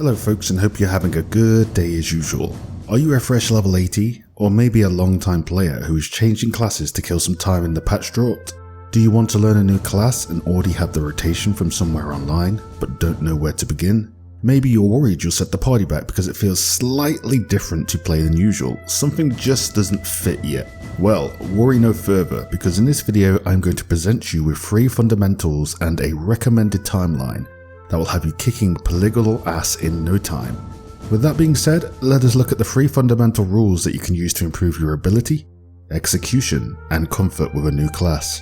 Hello folks, and hope you're having a good day as usual. Are you a fresh level 80, or maybe a long time player who is changing classes to kill some time in the patch drought? Do you want to learn a new class and already have the rotation from somewhere online, but don't know where to begin? Maybe you're worried you'll set the party back because it feels slightly different to play than usual, something just doesn't fit yet. Well, worry no further, because in this video I'm going to present you with 3 fundamentals and a recommended timeline that will have you kicking polygonal ass in no time. With that being said, let us look at the 3 fundamental rules that you can use to improve your ability, execution, and comfort with a new class.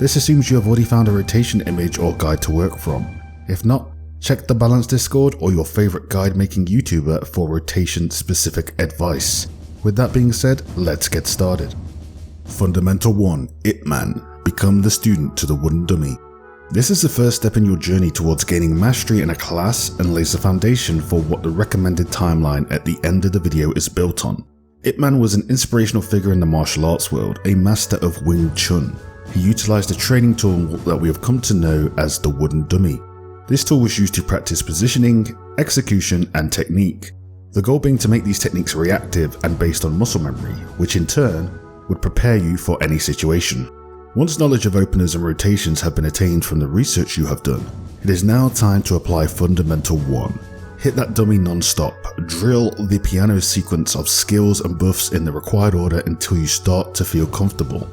This assumes you have already found a rotation image or guide to work from. If not, check the Balance Discord or your favorite guide making YouTuber for rotation specific advice. With that being said, let's get started. Fundamental 1. Ip-Man. Become the student to the wooden dummy. This is the first step in your journey towards gaining mastery in a class and lays the foundation for what the recommended timeline at the end of the video is built on. Ip-Man was an inspirational figure in the martial arts world, a master of Wing Chun. He utilized a training tool that we have come to know as the wooden dummy. This tool was used to practice positioning, execution, and technique, the goal being to make these techniques reactive and based on muscle memory, which in turn would prepare you for any situation. Once knowledge of openers and rotations have been attained from the research you have done, it is now time to apply Fundamental 1. Hit that dummy non-stop, drill the piano sequence of skills and buffs in the required order until you start to feel comfortable.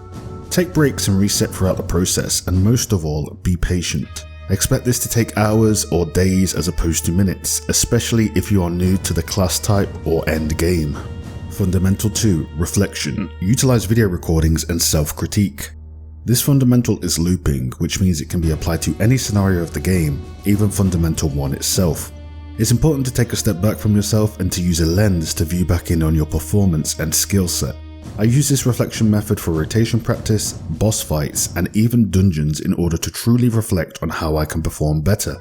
Take breaks and reset throughout the process, and most of all, be patient. Expect this to take hours or days as opposed to minutes, especially if you are new to the class type or end game. Fundamental 2. Reflection. Utilize video recordings and self-critique. This fundamental is looping, which means it can be applied to any scenario of the game, even Fundamental 1 itself. It's important to take a step back from yourself and to use a lens to view back in on your performance and skill set. I use this reflection method for rotation practice, boss fights, and even dungeons in order to truly reflect on how I can perform better.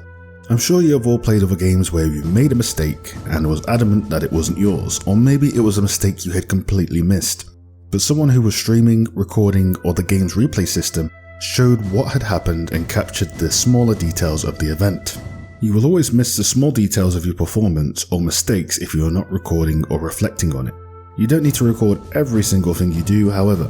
I'm sure you have all played other games where you made a mistake and was adamant that it wasn't yours, or maybe it was a mistake you had completely missed. But someone who was streaming, recording, or the game's replay system showed what had happened and captured the smaller details of the event. You will always miss the small details of your performance or mistakes if you are not recording or reflecting on it. You don't need to record every single thing you do, however.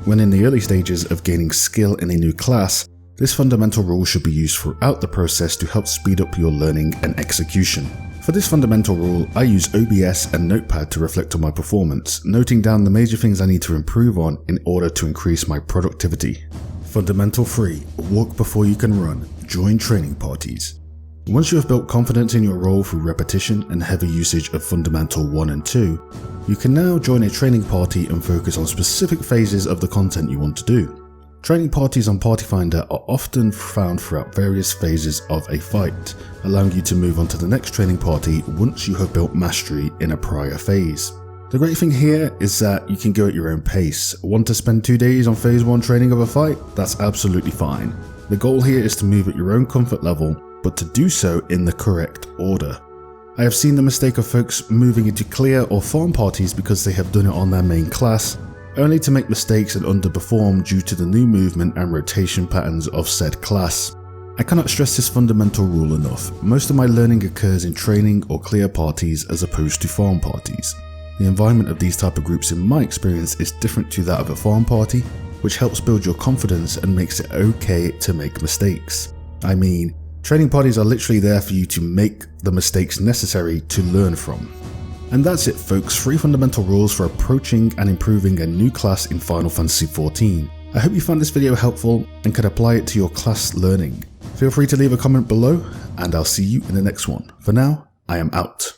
When in the early stages of gaining skill in a new class, this fundamental rule should be used throughout the process to help speed up your learning and execution. For this fundamental rule, I use OBS and Notepad to reflect on my performance, noting down the major things I need to improve on in order to increase my productivity. Fundamental 3. Walk before you can run. Join training parties. Once you have built confidence in your role through repetition and heavy usage of Fundamental 1 and 2, you can now join a training party and focus on specific phases of the content you want to do. Training parties on Party Finder are often found throughout various phases of a fight, allowing you to move on to the next training party once you have built mastery in a prior phase. The great thing here is that you can go at your own pace. Want to spend 2 days on phase 1 training of a fight? That's absolutely fine. The goal here is to move at your own comfort level, but to do so in the correct order. I have seen the mistake of folks moving into clear or farm parties because they have done it on their main class, only to make mistakes and underperform due to the new movement and rotation patterns of said class. I cannot stress this fundamental rule enough. Most of my learning occurs in training or clear parties as opposed to farm parties. The environment of these type of groups in my experience is different to that of a farm party, which helps build your confidence and makes it okay to make mistakes. I mean, training parties are literally there for you to make the mistakes necessary to learn from. And that's it folks, 3 fundamental rules for approaching and improving a new class in Final Fantasy XIV. I hope you found this video helpful and could apply it to your class learning. Feel free to leave a comment below, and I'll see you in the next one. For now, I am out.